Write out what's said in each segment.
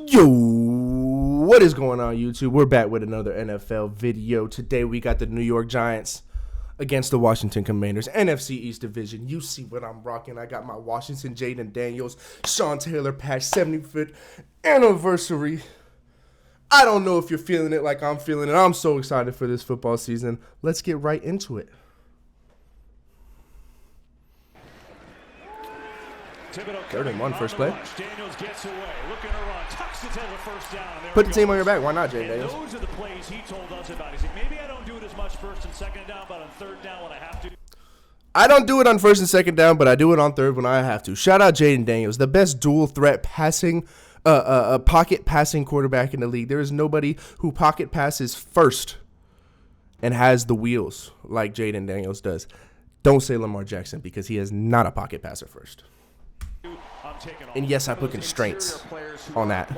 Yo, what is going on, YouTube? We're back with another NFL video. Today we got the New York Giants against the Washington Commanders, NFC East Division. You see what I'm rocking. I got my Washington Jayden Daniels, Sean Taylor patch, 75th anniversary. I don't know if you're feeling it like I'm feeling it. I'm so excited for this football season. Let's get right into it. Third and one, first play. Daniels gets away, looking to run, tucks it to the first down. Put the team on your back. Why not, Jayden Daniels? Those are the plays he told us about. He said, maybe I don't do it as much first and second down, but on third down when I have to. I don't do it on first and second down, but I do it on third when I have to. Shout out Jayden Daniels, the best dual threat passing, pocket passing quarterback in the league. There is nobody who pocket passes first and has the wheels like Jayden Daniels does. Don't say Lamar Jackson because he is not a pocket passer first. And yes, I put constraints on that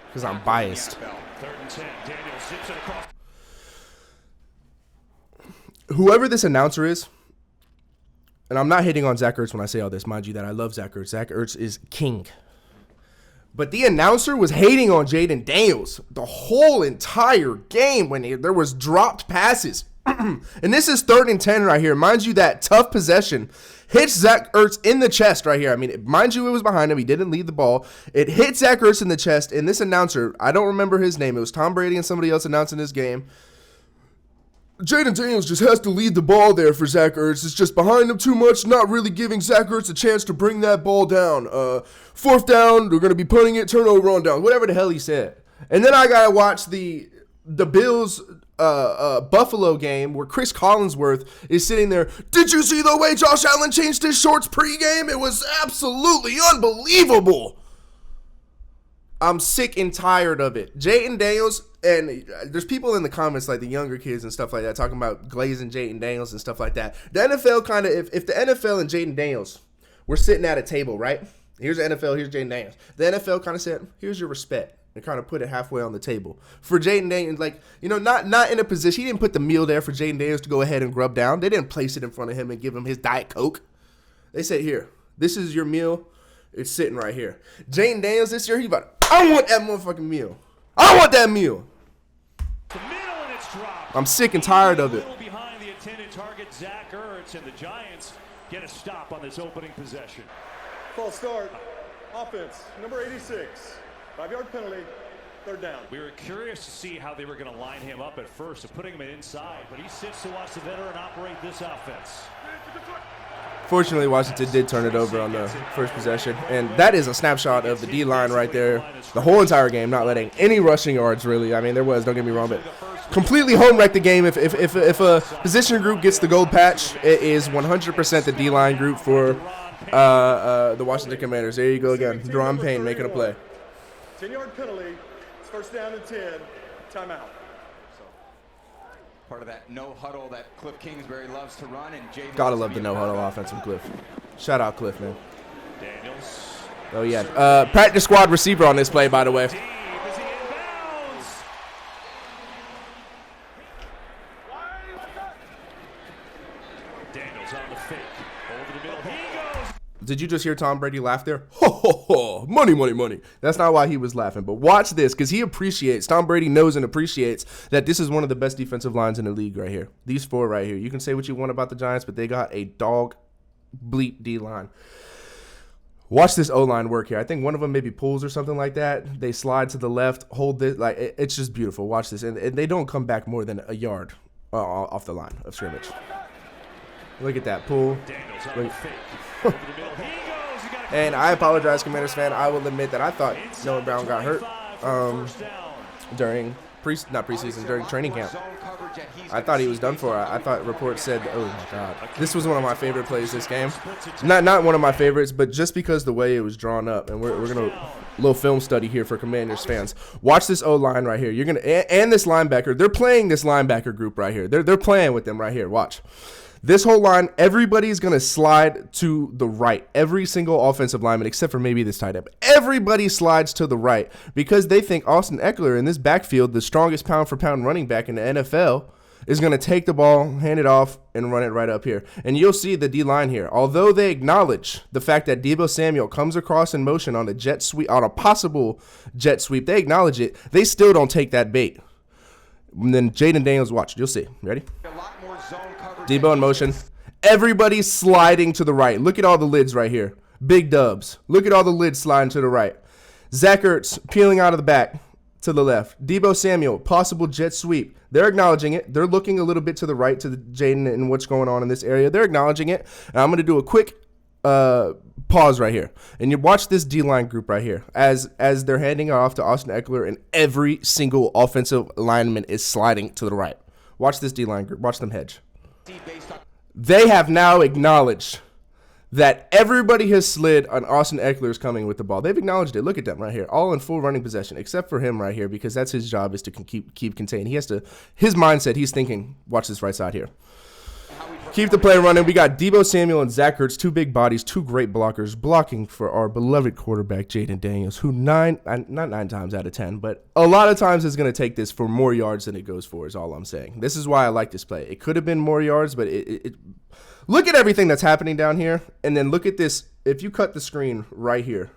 because I'm biased. Whoever this announcer is, and I'm not hating on Zach Ertz when I say all this, mind you that I love Zach Ertz. Zach Ertz is king. But the announcer was hating on Jayden Daniels the whole entire game when there was dropped passes. And this is 3rd and 10 right here. Mind you that tough possession hits Zach Ertz in the chest right here. I mean, mind you, it was behind him. He didn't lead the ball. It hit Zach Ertz in the chest. And this announcer, I don't remember his name. It was Tom Brady and somebody else announcing this game. Jayden Daniels just has to lead the ball there for Zach Ertz. It's just behind him too much, not really giving Zach Ertz a chance to bring that ball down. 4th down, they're going to be punting it, turnover on down, whatever the hell he said. And then I got to watch the Bills Buffalo game where Chris Collinsworth is sitting there. Did you see the way Josh Allen changed his shorts pregame? It was absolutely unbelievable. I'm sick and tired of it. Jayden Daniels, and there's people in the comments like the younger kids and stuff like that talking about glazing Jayden Daniels and stuff like that. The NFL kind of, if the NFL and Jayden Daniels were sitting at a table, right? Here's the NFL, here's Jayden Daniels. The NFL kind of said, here's your respect. And kind of put it halfway on the table. For Jayden Daniels, like, you know, not in a position. He didn't put the meal there for Jayden Daniels to go ahead and grub down. They didn't place it in front of him and give him his Diet Coke. They said, here, this is your meal. It's sitting right here. Jayden Daniels this year, I want that motherfucking meal. I want that meal. I'm sick and tired of it. Behind the intended target, Zach Ertz, and the Giants get a stop on this opening possession. False start. Offense, number 86. 5-yard penalty, 3rd down. We were curious to see how they were going to line him up at first and putting him inside, but he sits to watch the veteran operate this offense. Fortunately, Washington did turn it over on the first possession, and that is a snapshot of the D-line right there. The whole entire game, not letting any rushing yards, really. I mean, there was, don't get me wrong, but completely home-wrecked the game. If a position group gets the gold patch, it is 100% the D-line group for the Washington Commanders. There you go again. Daron Payne making a play. 10-yard penalty. It's 1st down and 10. Timeout. So, part of that no huddle that Cliff Kingsbury loves to run, and Jayden. Gotta love the no huddle offense from Cliff. Shout out Cliff, man. Daniels. Oh yeah. Practice squad receiver on this play, by the way. Daniels on the fake. Over the middle. He goes. Did you just hear Tom Brady laugh there? Ho, ho, ho. Money, money, money. That's not why he was laughing. But watch this, because he appreciates, Tom Brady knows and appreciates that this is one of the best defensive lines in the league right here. These 4 right here. You can say what you want about the Giants, but they got a dog bleep D-line. Watch this O-line work here. I think one of them maybe pulls or something like that. They slide to the left, hold this. Like, it's just beautiful. Watch this. And they don't come back more than a yard off the line of scrimmage. Look at that pull. And I apologize, Commanders fan. I will admit that I thought Noah Brown got hurt during during training camp. I thought he was done for. I thought reports said, oh my God, this was one of my favorite plays this game. Not one of my favorites, but just because the way it was drawn up. And we're gonna little film study here for Commanders fans. Watch this O-line right here. You're gonna and this linebacker. They're playing this linebacker group right here. They're playing with them right here. Watch. This whole line, everybody's going to slide to the right. Every single offensive lineman, except for maybe this tight end. Everybody slides to the right because they think Austin Eckler in this backfield, the strongest pound-for-pound running back in the NFL, is going to take the ball, hand it off, and run it right up here. And you'll see the D-line here. Although they acknowledge the fact that Deebo Samuel comes across in motion on a jet sweep, on a possible jet sweep, they acknowledge it. They still don't take that bait. And then Jaden Daniels, watch. You'll see. Ready? Deebo in motion. Everybody's sliding to the right. Look at all the lids right here. Big dubs. Look at all the lids sliding to the right. Zach Ertz peeling out of the back to the left. Deebo Samuel, possible jet sweep. They're acknowledging it. They're looking a little bit to the right to the Jaden and what's going on in this area. They're acknowledging it. And I'm going to do a quick pause right here. And you watch this D-line group right here as they're handing it off to Austin Ekeler, and every single offensive lineman is sliding to the right. Watch this D-line group. Watch them hedge. They have now acknowledged that everybody has slid on Austin Ekeler's coming with the ball. They've acknowledged it. Look at them right here, all in full running possession, except for him right here, because that's his job, is to keep contained. He has to, his mindset, he's thinking, watch this right side here. Keep the play running. We got Deebo Samuel and Zach Ertz, two big bodies, two great blockers, blocking for our beloved quarterback, Jaden Daniels, who not 9 times out of 10, but a lot of times is going to take this for more yards than it goes for, is all I'm saying. This is why I like this play. It could have been more yards, but it look at everything that's happening down here, and then look at this. If you cut the screen right here,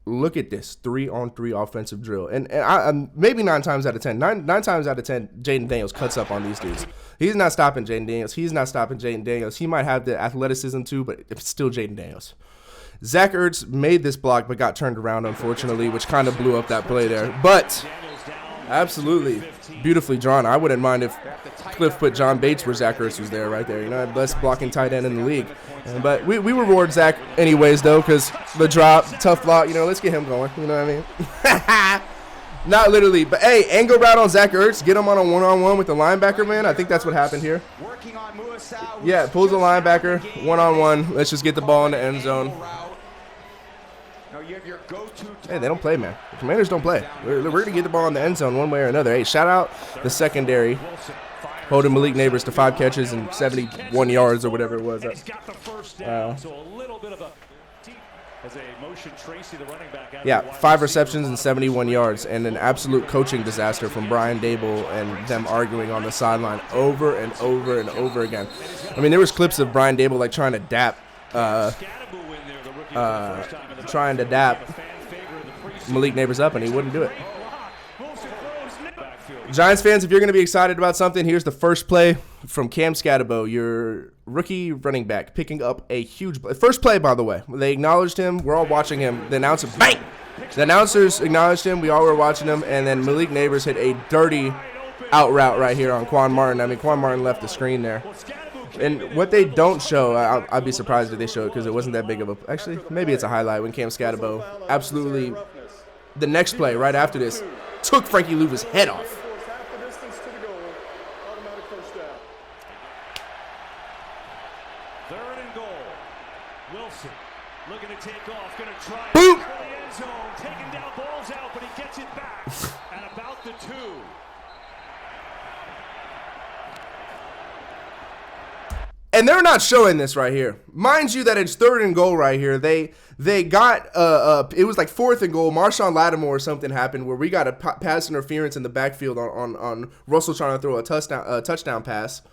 look at this 3-on-3 offensive drill. And I maybe 9 times out of 10, 9 times out of 10, Jaden Daniels cuts up on these dudes. He's not stopping Jaden Daniels. He's not stopping Jaden Daniels. He might have the athleticism too, but it's still Jaden Daniels. Zach Ertz made this block, but got turned around, unfortunately, which kind of blew up that play there. But absolutely beautifully drawn. I wouldn't mind if Cliff put John Bates where Zach Ertz was there, right there. You know, best blocking tight end in the league. But we reward Zach anyways, though, because the drop, tough block, you know, let's get him going. You know what I mean? Not literally, but hey, angle route on Zach Ertz, get him on a one-on-one with the linebacker, man. I think that's what happened here. Yeah, pulls the linebacker, one-on-one. Let's just get the ball in the end zone. Hey, they don't play, man. The Commanders don't play. We're going to get the ball in the end zone one way or another. Hey, shout out the secondary, holding Malik Neighbors to 5 catches and 71 yards or whatever it was. He's got the first down, so a little bit of a as a motion Tracy, the running back. Yeah, 5 receptions and 71 yards, and an absolute coaching disaster from Brian Dable and them arguing on the sideline over and over and over again. I mean, there was clips of Brian Dable like trying to dap Malik Neighbors up, and he wouldn't do it. Giants fans, if you're going to be excited about something, here's the first play from Cam Scatterbo, your rookie running back, picking up a huge play. First play, by the way. They acknowledged him. We're all watching him. The announcer, bang! The announcers acknowledged him. We all were watching him. And then Malik Neighbors hit a dirty out route right here on Quan Martin. I mean, Quan Martin left the screen there. And what they don't show, I'd be surprised if they show it because it wasn't that big of a – actually, maybe it's a highlight when Cam Scatterbo absolutely – the next play right after this took Frankie Luva's head off. Wilson looking to take off, going to try Boom! for the end zone, taking down balls out, but he gets it back at about the 2. And they're not showing this right here. Mind you that it's 3rd and goal right here. They got it was like 4th and goal. Marshawn Lattimore or something happened where we got a pass interference in the backfield on Russell trying to throw a touchdown pass.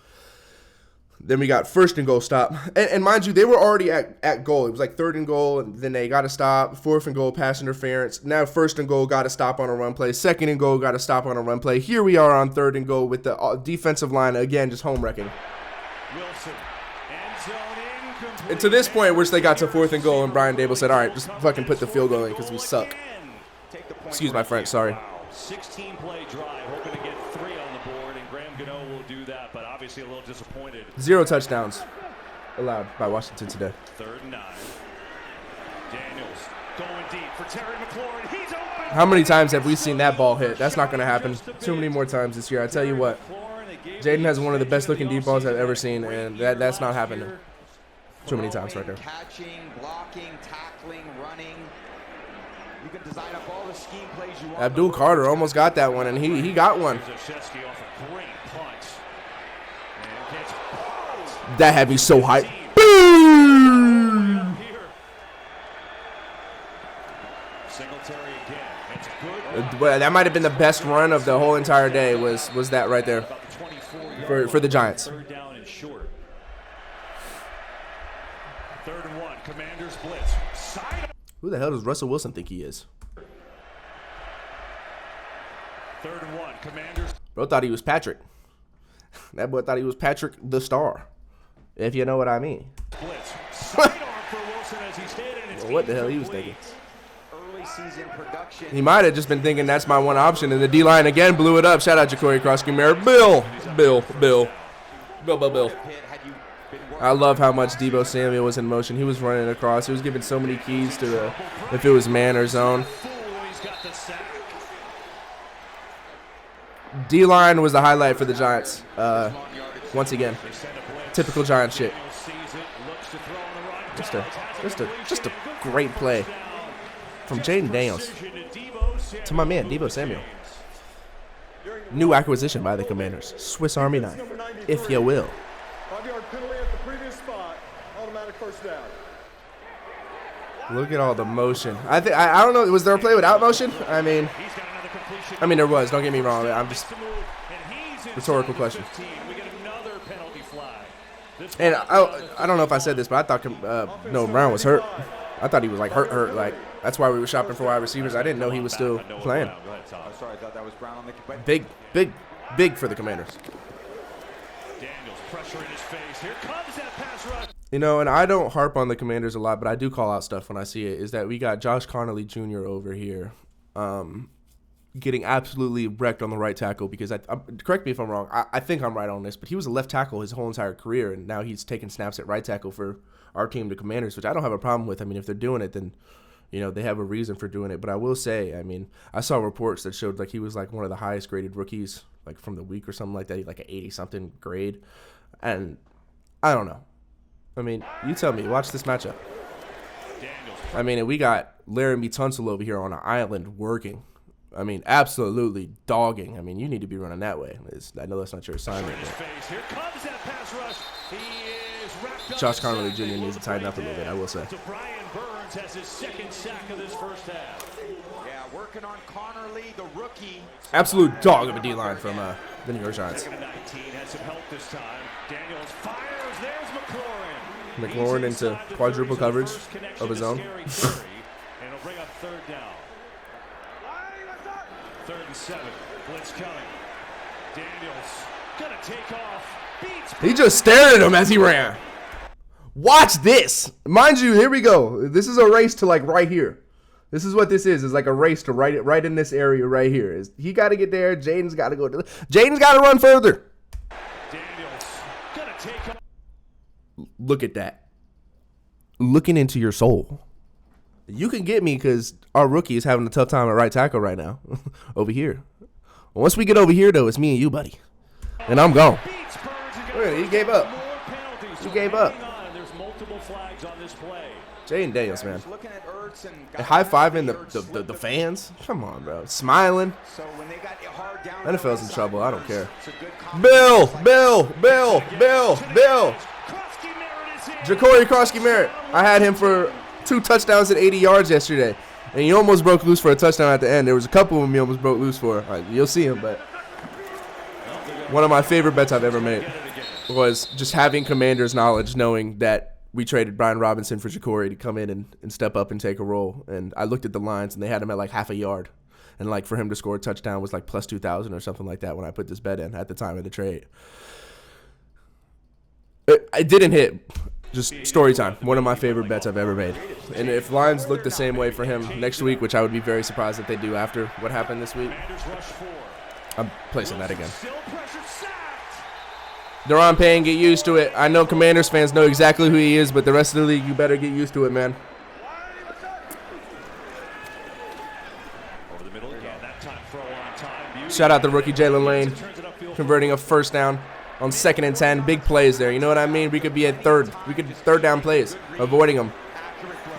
Then we got 1st and goal stop. And mind you, they were already at goal. It was like 3rd and goal, and then they got to stop. 4th and goal, pass interference. Now 1st and goal, got to stop on a run play. 2nd and goal, got to stop on a run play. Here we are on 3rd and goal with the defensive line, again, just home wrecking. Wilson, end zone incomplete. And to this point, which they got to 4th and goal, and Brian Dable said, all right, just fucking put the field goal in because we suck. Excuse my French, sorry. 16-play drive, hoping to get 3 on the board, and Graham Gano will do that, but obviously a little disappointed. 0 touchdowns allowed by Washington today. 3rd and 9. Daniels going deep for Terry McLaurin. He's open. How many times have we seen that ball hit? That's not going to happen too many more times this year. I tell you what, Jaden has one of the best looking deep balls I've ever seen, and that's not happening too many times right there. Catching, blocking, tackling, running. You can design up all the scheme plays you want. Abdul Carter almost got that one, and he got one. Zashevsky off a great punch. That had me so hyped. Boom! Singletary again. It's good. But that might have been the best run of the whole entire day. Was that right there About the 24 for the Giants? Third down and short. 3rd and 1. Commanders blitz. Side. Who the hell does Russell Wilson think he is? 3rd and 1. Commanders. Bro thought he was Patrick. That boy thought he was Patrick the Star, if you know what I mean. Blitz. Sidearm for Wilson as he stayed in. It's Well, what the hell he was incomplete. thinking? Early season production. He might have just been thinking that's my one option, and the D-line again blew it up. Shout out Ja'Cory Cross-Merritt. Bill. I love how much Deebo Samuel was in motion. He was running across. He was giving so many keys to the, if it was man or zone. He's got the sack. D-line was the highlight for the Giants. Once again, typical Giant shit. Just a great play from Jaden Daniels to my man Deebo Samuel. New acquisition by the Commanders. Swiss Army knife, if you will. 5-yard penalty at the previous spot. Automatic first down. Look at all the motion. I don't know. Was there a play without motion? I mean, there was. Don't get me wrong. I'm just rhetorical question. And I don't know if I said this, but I thought Noah Brown was hurt. I thought he was like hurt. Like that's why we were shopping for wide receivers. I didn't know he was still playing. Oh, sorry, I thought that was Brown on the. But Big for the Commanders. Daniels pressure in his face. Here comes that pass rush. You know, and I don't harp on the Commanders a lot, but I do call out stuff when I see it, is that we got Josh Connolly Jr. over here getting absolutely wrecked on the right tackle because, correct me if I'm wrong, I think I'm right on this, but he was a left tackle his whole entire career, and now he's taking snaps at right tackle for our team, the Commanders, which I don't have a problem with. I mean, if they're doing it, then, you know, they have a reason for doing it. But I will say, I mean, I saw reports that showed, like, he was, like, one of the highest graded rookies, like, from the week or something like that, like an 80-something grade, and I don't know. I mean, you tell me. Watch this matchup. I mean, and we got Laramie Tunsil over here on an island working. I mean, absolutely dogging. I mean, you need to be running that way. I know that's not your assignment. Here comes that pass rush. He is wrapped up. Josh Connolly Jr. needs to tighten up a little bit, I will say. So Brian Burns has his 2nd sack of this first half. yeah, working on Connerly, the rookie. Absolute dog of a D-line from the New York Giants. 2nd and 19 has some help this time. Daniels fires. There's McLaurin. McLaurin into quadruple coverage of his own. And it'll bring up 3rd down. 3rd and 7. Blitz coming. Daniels gonna take off. Beats. He just stared at him as he ran. Watch this. Mind you, here we go. This is a race to, like, right here. This is what this is. It's like a race to right in this area right here. He got to get there. Jaden's got to go. Jaden's got to run further. Daniels gonna take off. Look at that. Looking into your soul. You can get me because our rookie is having a tough time at right tackle right now. Over here. Once we get over here, though, it's me and you, buddy. And I'm gone. Look at it, he gave up. He gave up. There's multiple flags on this play. Jaden Daniels, man. Looking at Ertz and And high-fiving the fans. Come on, bro. Smiling. So when they got hard down, NFL's in trouble. I don't care. it's a good Bill. Ja'Cory Cross-Merritt. I had him for 2 touchdowns at 80 yards yesterday. And he almost broke loose for a touchdown at the end. There was a couple of them he almost broke loose for. You'll see him, but one of my favorite bets I've ever made was just having Commanders knowledge, knowing that we traded Brian Robinson for Ja'Cory to come in and step up and take a role. And I looked at the lines, and they had him at like half a yard. And like for him to score a touchdown was like plus 2,000 or something like that when I put this bet in at the time of the trade. It didn't hit. Just story time. One of my favorite bets I've ever made. And if lines look the same way for him next week, which I would be very surprised if they do after what happened this week, I'm placing that again. Deron Payne, get used to it. I know Commanders fans know exactly who he is, but the rest of the league, you better get used to it, man. Over the middle again. That time throw on time. Shout out the rookie Jalen Lane, converting a first down on 2nd and 10. Big plays there. You know what I mean? We could be at third. We could third down plays, avoiding them.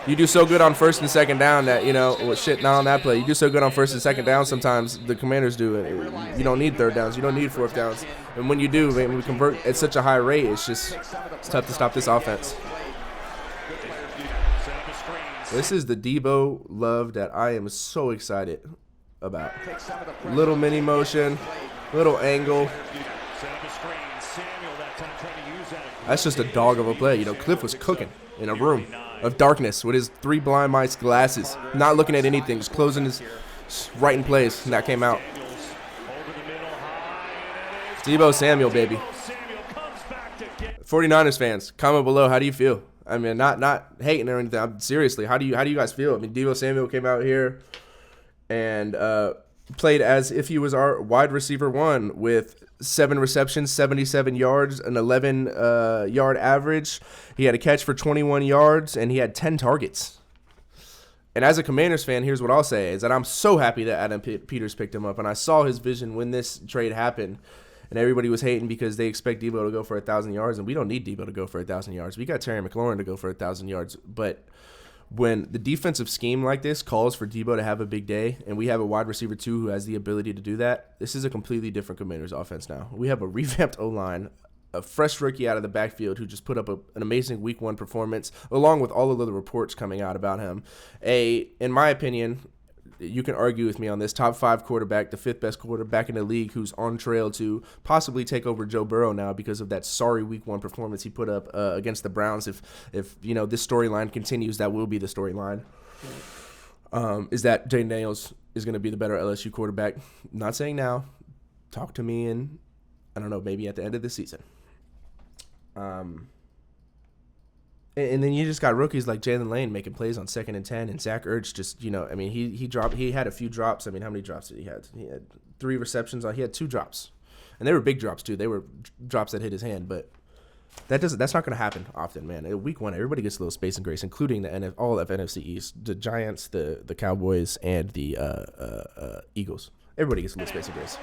You do so good on 1st and 2nd down that, you know, well, shit, not on that play. You do so good on 1st and 2nd down sometimes, the Commanders do it. You don't need 3rd downs. You don't need 4th downs. And when you do, when we convert at such a high rate, it's tough to stop this offense. This is the Debo love that I am so excited about. Take some of the pressure Little off mini Jay motion, Daniels' little angle. Set up a screen. Samuel that time trying to use that. That's just a dog of a play. You know, Cliff was cooking in a room of darkness with his 3 blind mice glasses, not looking at anything, just closing his, right in place, and that came out. Daniels over the middle high, and it is Debo Samuel, baby. Samuel comes back to get 49ers fans, comment below. How do you feel? I mean, not hating or anything. Seriously, how do you guys feel? I mean, Debo Samuel came out here and played as if he was our wide receiver 1 with 7 receptions, 77 yards, an 11 yard average. He had a catch for 21 yards, and he had 10 targets. And as a Commanders fan, here's what I'll say, is that I'm so happy that Adam Peters picked him up, and I saw his vision when this trade happened. And everybody was hating because they expect Debo to go for 1,000 yards, and we don't need Debo to go for 1,000 yards. We got Terry McLaurin to go for 1,000 yards. But when the defensive scheme like this calls for Debo to have a big day, and we have a wide receiver 2 who has the ability to do that, this is a completely different Commanders offense now. We have a revamped O-line, a fresh rookie out of the backfield who just put up an amazing Week 1 performance, along with all of the reports coming out about him. In my opinion, you can argue with me on this, top 5 quarterback, the 5th best quarterback in the league, who's on trail to possibly take over Joe Burrow now because of that sorry Week 1 performance he put up against the Browns. If you know, this storyline continues, that will be the storyline. Is that Jayden Daniels is going to be the better LSU quarterback? Not saying now. Talk to me in, I don't know, maybe at the end of the season. And then you just got rookies like Jalen Lane making plays on 2nd and 10, and Zach Ertz just, you know, I mean, he had a few drops. I mean, how many drops did he have? He had 3 receptions. He had 2 drops, and they were big drops too. They were drops that hit his hand, but that's not going to happen often, man. In Week 1, everybody gets a little space and grace, including all of NFC East, the Giants, the Cowboys, and the Eagles. Everybody gets a little space and grace.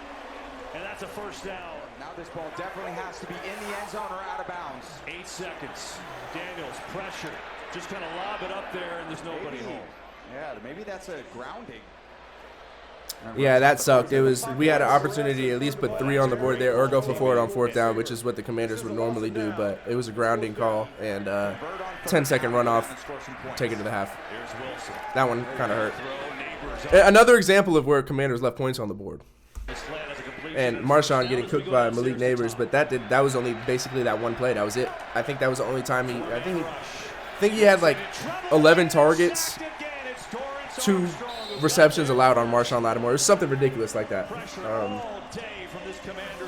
and that's a first down. Now this ball definitely has to be in the end zone or out of bounds. 8 seconds. Daniels pressure. Just kind of lob it up there, and there's nobody home. Yeah, maybe that's a grounding. Yeah, that sucked. We had an opportunity to at least put 3 on the board there or go for it on 4th down, which is what the Commanders would normally do, but it was a grounding call and 10-second runoff, take it to the half. Here's Wilson. That one kind of hurt. Throw, Neighbors up. Another example of where Commanders left points on the board. The slant has a completion. And Marshawn getting cooked by Malik Neighbors, but that was only basically that one play. That was it. I think that was the only time I think he had like 11 targets, 2 receptions allowed on Marshawn Lattimore. It was something ridiculous like that.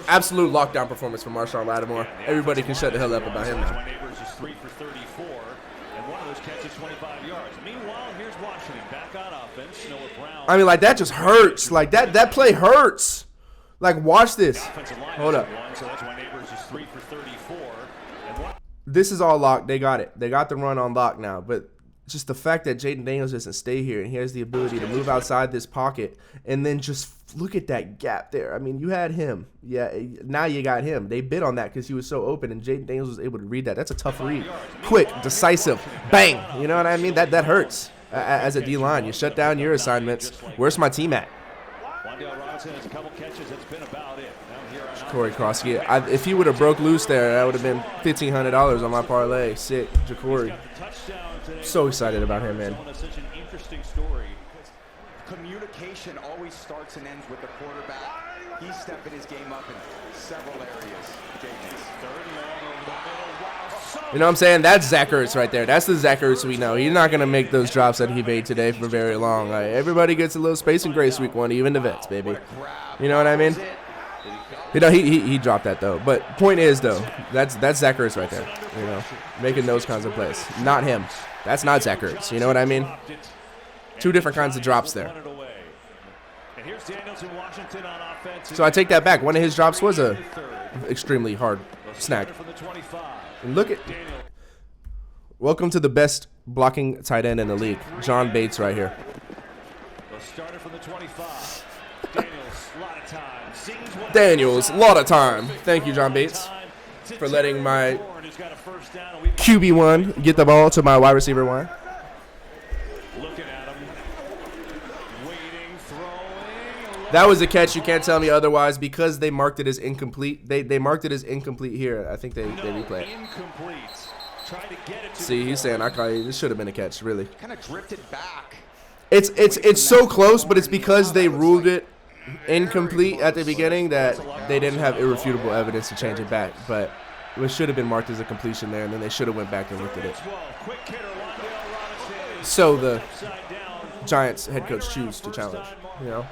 Absolute lockdown performance from Marshawn Lattimore. Everybody can shut the hell up about him now. Neighbors is 3 for 34, and one of those catches 25 yards. Meanwhile, here's Washington back on offense. Noah Brown. I mean, like, that just hurts. Like, that play hurts. Like, watch this. Hold up. So that's why Neighbors is 3 for 34. And one This is all locked. They got it. They got the run on lock now. But just the fact that Jayden Daniels doesn't stay here and he has the ability to move outside this pocket and then just look at that gap there. I mean, you had him. Yeah, now you got him. They bid on that because he was so open, and Jayden Daniels was able to read that. That's a tough read. Quick, decisive, bang. You know what I mean? That hurts as a D-line. You shut down your assignments. Where's my team at? Wandale Robinson has a couple catches. That's been about it. Now here on Corey Krosky. If he would have broke loose there, that would have been $1,500 on my parlay. Sick, Jacory. So excited about him, man. Such an interesting story. Communication always starts and ends with the quarterback. He's stepping his game up in several areas. You know what I'm saying? That's Zach Ertz right there. That's the Zach Ertz we know. He's not going to make those drops that he made today for very long. Like, everybody gets a little space and grace Week 1, even the vets, baby. You know what I mean? You know, he dropped that, though. But point is, though, that's Zach Ertz right there. You know, making those kinds of plays. Not him. That's not Zach Ertz. You know what I mean? 2 different kinds of drops there. And here's Daniels in Washington on offense. So I take that back. One of his drops was a extremely hard snag. From the 25. And look at, welcome to the best blocking tight end in the league, John Bates right here. The starter from the 25. Daniels, a lot of time. Sings one. Daniels, a lot of time. Thank you, John Bates, for letting my QB1 get the ball to my wide receiver 1. Looking at him. Waiting, throwing. That was a catch. You can't tell me otherwise because they marked it as incomplete. They marked it as incomplete here. I think they replay it. Incomplete. See, he's saying this should have been a catch, really. Kind of drifted back. It's so close, but it's because they ruled it incomplete at the beginning that they didn't have irrefutable evidence to change it back. But it should have been marked as a completion there, and then they should have went back and looked at it. So the Giants head coach choose to challenge, you know.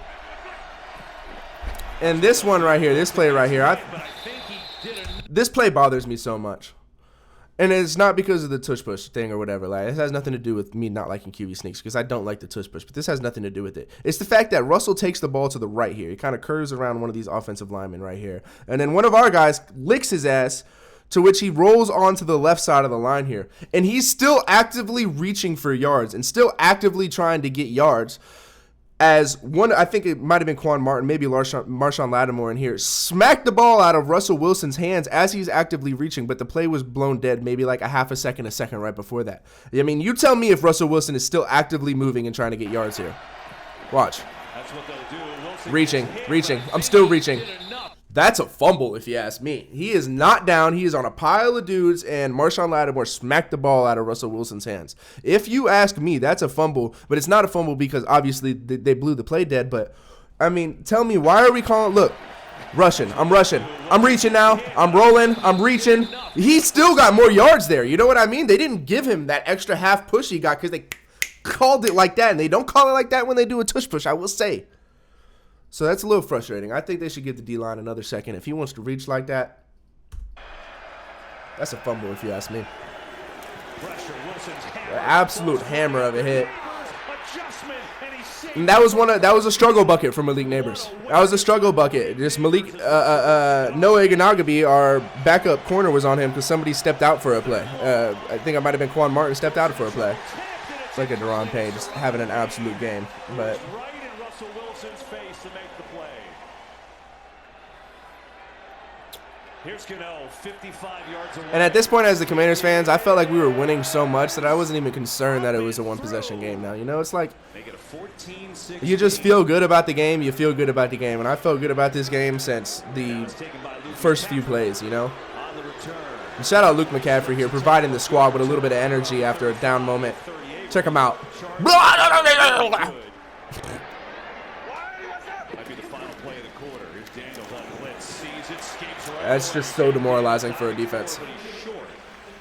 And this one right here, this play right here, this play bothers me so much. And it's not because of the tush push thing or whatever. Like, it has nothing to do with me not liking QB sneaks, because I don't like the tush push. But this has nothing to do with it. It's the fact that Russell takes the ball to the right here. He kind of curves around one of these offensive linemen right here. And then one of our guys licks his ass, to which he rolls onto the left side of the line here. And he's still actively reaching for yards and still actively trying to get yards. As one, I think it might have been Quan Martin, maybe Marshawn Lattimore in here, smacked the ball out of Russell Wilson's hands as he's actively reaching, but the play was blown dead maybe like a second right before that. I mean, you tell me if Russell Wilson is still actively moving and trying to get yards here. Watch. Reaching. I'm still reaching. That's a fumble, if you ask me. He is not down. He is on a pile of dudes, and Marshawn Lattimore smacked the ball out of Russell Wilson's hands. If you ask me, that's a fumble, but it's not a fumble because obviously they blew the play dead. But, I mean, tell me, why are we calling? Look, rushing. I'm reaching now. I'm rolling. I'm reaching. He still got more yards there. You know what I mean? They didn't give him that extra half push he got because they called it like that, and they don't call it like that when they do a tush push, I will say. So that's a little frustrating. I think they should give the D-line another second. If he wants to reach like that, that's a fumble if you ask me. An absolute hammer of a hit. And that was a struggle bucket for Malik Neighbors. That was a struggle bucket. Just Noah Iganagabi, our backup corner, was on him because somebody stepped out for a play. I think it might have been Quan Martin stepped out for a play. It's like a Deron Payne just having an absolute game. But here's Cano, 55 yards away. And at this point, as the Commanders fans, I felt like we were winning so much that I wasn't even concerned that it was a one-possession game now. You know, it's like you just feel good about the game. You feel good about the game. And I felt good about this game since the first few plays, you know. And shout out Luke McCaffrey here, providing the squad with a little bit of energy after a down moment. Check him out. That's just so demoralizing for a defense.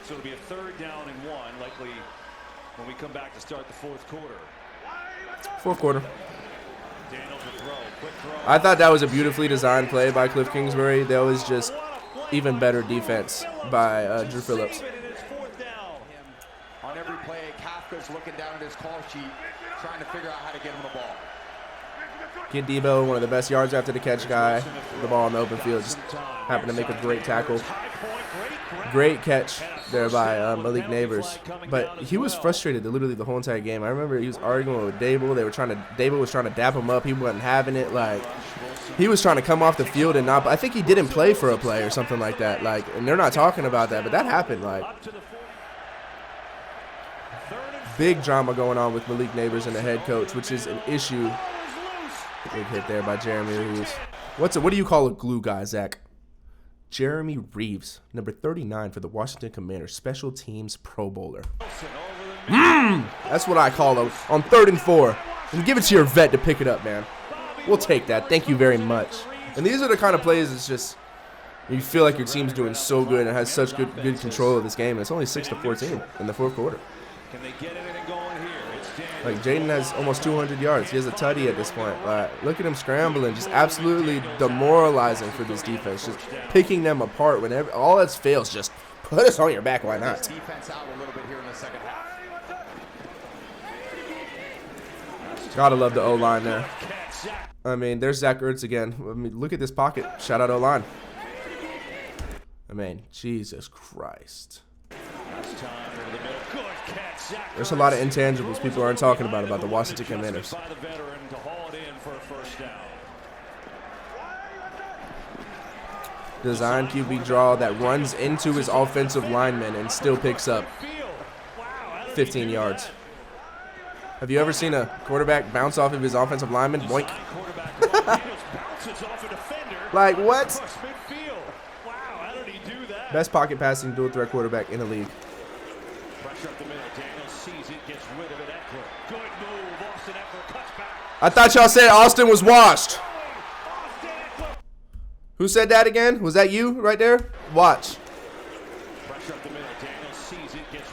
So it'll be a third down and one, likely when we come back to start the fourth quarter. Fourth quarter. I thought that was a beautifully designed play by Cliff Kingsbury. That was just even better defense by Drew Phillips. On every play, Kafka's looking down at his call sheet, trying to figure out how to get him the ball. Kid Debo, one of the best yards after the catch guy. The ball in the open field, just happened to make a great tackle. Great catch there by Malik Neighbors. But he was frustrated literally the whole entire game. I remember he was arguing with Dable. Dable was trying to dap him up. He wasn't having it. Like, he was trying to come off the field and not. I think he didn't play for a play or something like that. Like, and they're not talking about that, but that happened. Like, big drama going on with Malik Neighbors and the head coach, which is an issue. Big hit there by Jeremy Reeves. What do you call a glue guy, Zach? Jeremy Reeves, number 39 for the Washington Commanders, special teams Pro Bowler. That's what I call him on 3rd and 4. And give it to your vet to pick it up, man. We'll take that. Thank you very much. And these are the kind of plays it's just you feel like your team's doing so good and has such good control of this game. And it's only 6-14 in the fourth quarter. Can they get anything going here? Like, Jaden has almost 200 yards. He has a tutty at this point. Look at him scrambling, just absolutely demoralizing for this defense, just picking them apart whenever all else fails. Just put us on your back. Why not? Defense out a little bit here in the second half. Gotta love the O-line there. I mean, there's Zach Ertz again. I mean, look at this pocket. Shout out O-line. I mean, Jesus Christ. There's a lot of intangibles people aren't talking about the Washington Commanders. Design QB draw that runs into his offensive lineman and still picks up 15 yards. Have you ever seen a quarterback bounce off of his offensive lineman? Boink. Like, what? Best pocket passing dual threat quarterback in the league. Pressure up the middle. Daniels sees it, gets rid of it. Eckler. Good move. Austin Eckler cuts back. I thought y'all said Austin was washed. Austin Eckler. Who said that again? Was that you right there? Watch. Pressure up the middle. Daniels sees it, gets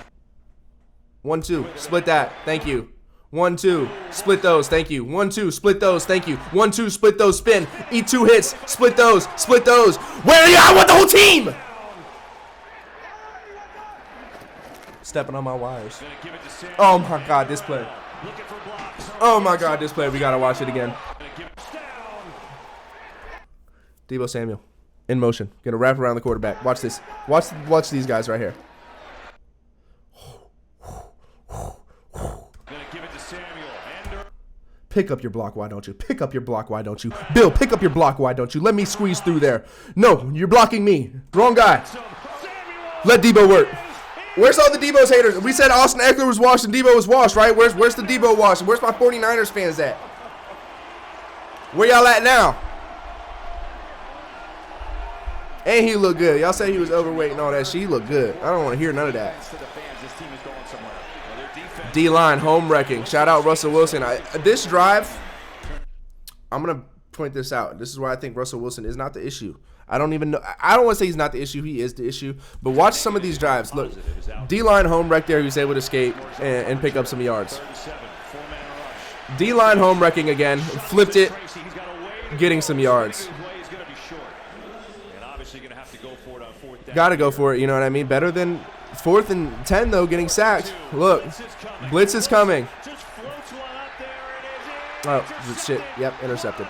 1-2. Split that. Thank you. 1-2. Split those. Thank you. 1-2. Split those. Thank you. 1-2. Split those. Spin. Eat 2 hits. Split those. Split those. Where are you? I want the whole team. Stepping on my wires. gonna give it to Sam. Oh my God, this play. Looking for blocks. Oh my God, this play. We gotta watch it again. Gonna give it down. Deebo Samuel in motion. Gonna wrap around the quarterback. Watch this. Watch these guys right here. Gonna give it to Samuel. Ender. Pick up your block, why don't you? Pick up your block, why don't you? Bill, pick up your block, why don't you? Let me squeeze through there. No, you're blocking me. Wrong guy. Samuel. Let Deebo work. Where's all the Deebo's haters? We said Austin Eckler was washed and Deebo was washed, right? Where's the Deebo wash? Where's my 49ers fans at? Where y'all at now? And he looked good. Y'all say he was overweight and all that shit. He looked good. I don't want to hear none of that. To the fans, this team is going somewhere. Well, their defense. D-line, home wrecking. Shout out Russell Wilson. This drive, I'm going to point this out. This is why I think Russell Wilson is not the issue. I don't even know. I don't want to say he's not the issue. He is the issue. But watch some of these drives. Look, D-line home wreck there. He was able to escape and pick up some yards. 37, 4-man rush. D-line home wrecking again. Flipped it, Tracy, he's got a way. getting some yards. Play is gonna be short. And obviously gonna have to go for it on 4th down. Got to go for it. You know what I mean? Better than 4th and 10, though, getting sacked. Look, blitz is coming. Just floats one up there, and it is in. Oh, shit. Yep, intercepted.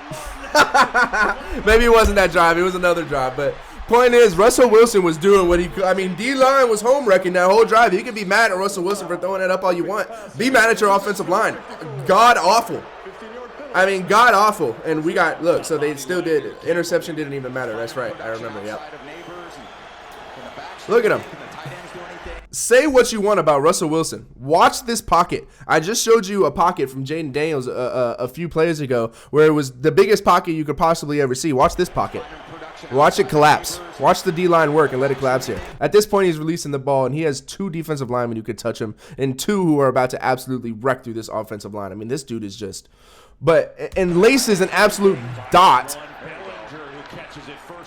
Maybe it wasn't that drive. It was another drive. But point is, Russell Wilson was doing what he could. I mean, D-line was home wrecking that whole drive. You can be mad at Russell Wilson for throwing it up all you want. Be mad at your offensive line. God awful. I mean, God awful. And we got, look, so they still did it. Interception didn't even matter. That's right. I remember, yep. Look at him. Say what you want about Russell Wilson. Watch this pocket. I just showed you a pocket from Jaden Daniels a few plays ago where it was the biggest pocket you could possibly ever see. Watch this pocket. Watch it collapse. Watch the D-line work and let it collapse here. At this point, he's releasing the ball, and he has 2 defensive linemen who could touch him and 2 who are about to absolutely wreck through this offensive line. I mean, this dude is just... But, and Lace is an absolute dot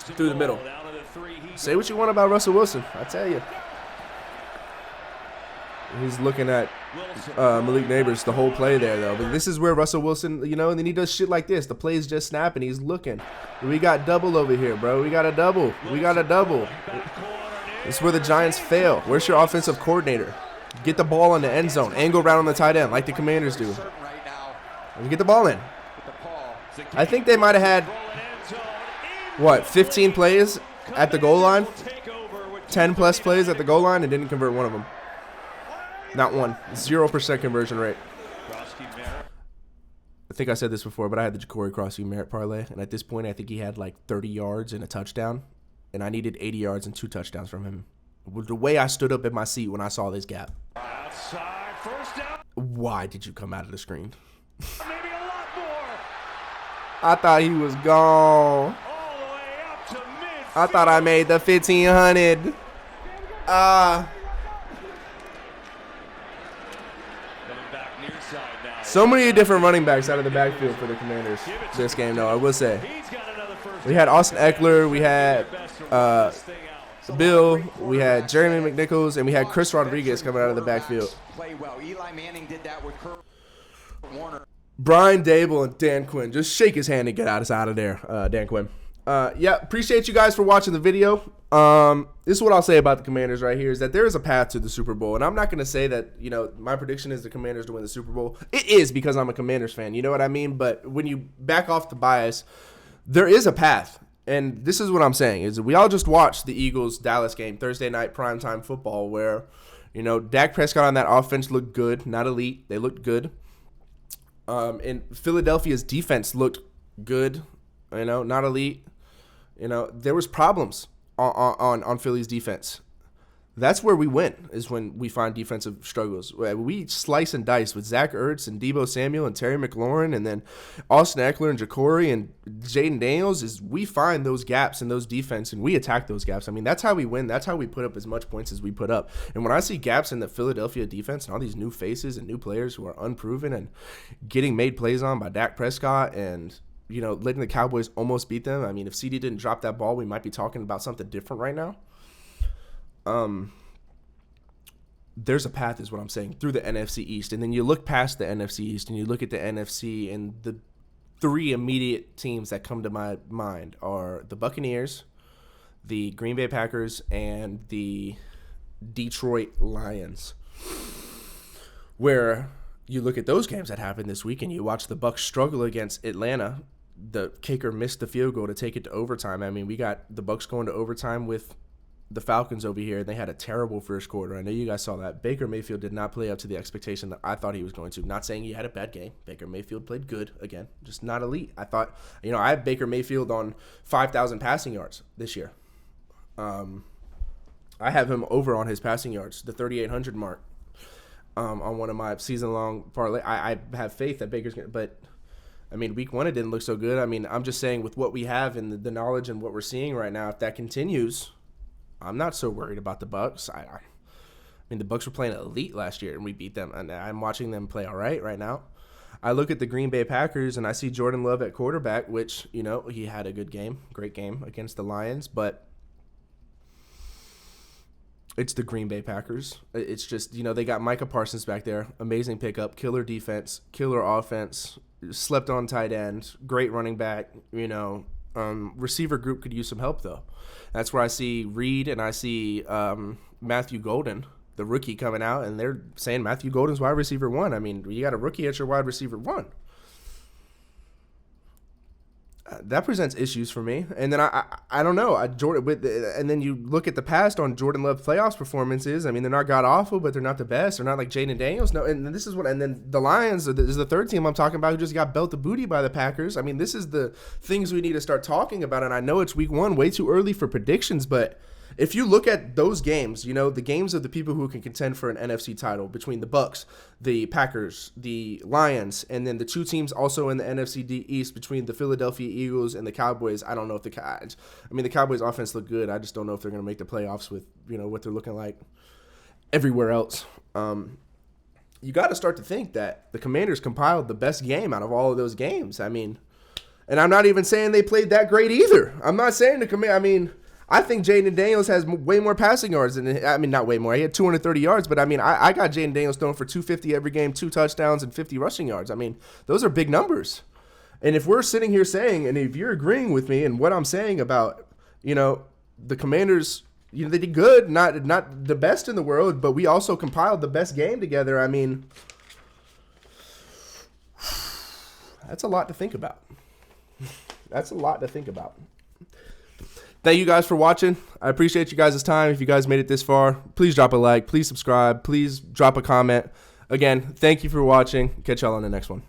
through the middle. Say what you want about Russell Wilson. I tell you. He's looking at Malik Neighbors the whole play there, though. But this is where Russell Wilson, you know, and then he does shit like this. The play's just snapping. He's looking. We got double over here, bro. We got a double. We got a double. This is where the Giants fail. Where's your offensive coordinator? Get the ball in the end zone. Angle route on the tight end like the Commanders do. Get the ball in. I think they might have had, what, 15 plays at the goal line? 10 plus plays at the goal line and didn't convert one of them. Not one. 0% conversion rate. I think I said this before, but I had the Ja'Cory Crosby Merritt parlay, and at this point, I think he had like 30 yards and a touchdown, and I needed 80 yards and 2 touchdowns from him. The way I stood up in my seat when I saw this gap. Outside, first down. Why did you come out of the screen? Maybe a lot more. I thought he was gone. All the way up to mid. I thought I made the 1,500. Back near side now. So many different running backs out of the backfield for the Commanders this game, though, I will say. He's got another first We had Austin Eckler, we had Bill, we had Jeremy McNichols, and we had Chris Rodriguez coming out of the backfield. Play well. Eli Manning did that with Kurt Warner. Brian Dable and Dan Quinn. Just shake his hand and get us out of there, Dan Quinn. Yeah, appreciate you guys for watching the video. This is what I'll say about the Commanders right here is that there is a path to the Super Bowl. And I'm not going to say that, you know, my prediction is the Commanders to win the Super Bowl. It is because I'm a Commanders fan. You know what I mean? But when you back off the bias, there is a path. And this is what I'm saying is we all just watched the Eagles-Dallas game, Thursday night primetime football, where, you know, Dak Prescott on that offense looked good, not elite. They looked good. And Philadelphia's defense looked good, you know, not elite. You know, there was problems on Philly's defense. That's where we win, is when we find defensive struggles. We slice and dice with Zach Ertz and Deebo Samuel and Terry McLaurin and then Austin Eckler and Ja'Cory and Jaden Daniels. Is we find those gaps in those defense and we attack those gaps. I mean, that's how we win. That's how we put up as much points as we put up. And when I see gaps in the Philadelphia defense and all these new faces and new players who are unproven and getting made plays on by Dak Prescott and, you know, letting the Cowboys almost beat them. I mean, if CD didn't drop that ball, we might be talking about something different right now. There's a path is what I'm saying through the NFC East. And then you look past the NFC East and you look at the NFC, and the three immediate teams that come to my mind are the Buccaneers, the Green Bay Packers, and the Detroit Lions. Where you look at those games that happened this week and you watch the Bucs struggle against Atlanta. The kicker missed the field goal to take it to overtime. I mean, we got the Bucs going to overtime with the Falcons over here, and they had a terrible first quarter. I know you guys saw that. Baker Mayfield did not play up to the expectation that I thought he was going to. Not saying he had a bad game. Baker Mayfield played good, again, just not elite. I thought, you know, I have Baker Mayfield on 5,000 passing yards this year. I have him over on his passing yards, the 3,800 mark, on one of my season-long parlay. I have faith that Baker's going to, but I mean, week one, it didn't look so good. I mean, I'm just saying with what we have and the knowledge and what we're seeing right now, if that continues, I'm not so worried about the Bucs. I mean, the Bucs were playing elite last year, and we beat them. And I'm watching them play all right now. I look at the Green Bay Packers, and I see Jordan Love at quarterback, which, you know, he had a good game, great game against the Lions. But it's the Green Bay Packers. It's just, you know, they got Micah Parsons back there. Amazing pickup, killer defense, killer offense, slept on tight end, great running back, you know. Receiver group could use some help, though. That's where I see Reed and I see Matthew Golden, the rookie, coming out, and they're saying Matthew Golden's wide receiver 1. I mean, you got a rookie at your wide receiver 1. That presents issues for me. And then I don't know. And then you look at the past on Jordan Love playoffs performances. I mean, they're not god awful, but they're not the best. They're not like Jaden Daniels. No, and this is what. And then the Lions is the third team I'm talking about who just got belt to booty by the Packers. I mean, this is the things we need to start talking about. And I know it's week one, way too early for predictions, but if you look at those games, you know, the games of the people who can contend for an NFC title between the Bucs, the Packers, the Lions, and then the two teams also in the NFC East between the Philadelphia Eagles and the Cowboys. I don't know if the Cowboys offense look good. I just don't know if they're going to make the playoffs with, you know, what they're looking like everywhere else. You got to start to think that the Commanders compiled the best game out of all of those games. I mean, and I'm not even saying they played that great either. I'm not saying I think Jaden Daniels has way more passing yards not way more. He had 230 yards, but I mean, I got Jaden Daniels throwing for 250 every game, 2 touchdowns, and 50 rushing yards. I mean, those are big numbers. And if we're sitting here saying, and if you're agreeing with me and what I'm saying about, you know, the Commanders, you know, they did good, not the best in the world, but we also compiled the best game together. I mean, that's a lot to think about. That's a lot to think about. Thank you guys for watching. I appreciate you guys' time. If you guys made it this far, please drop a like. Please subscribe. Please drop a comment. Again, thank you for watching. Catch y'all on the next one.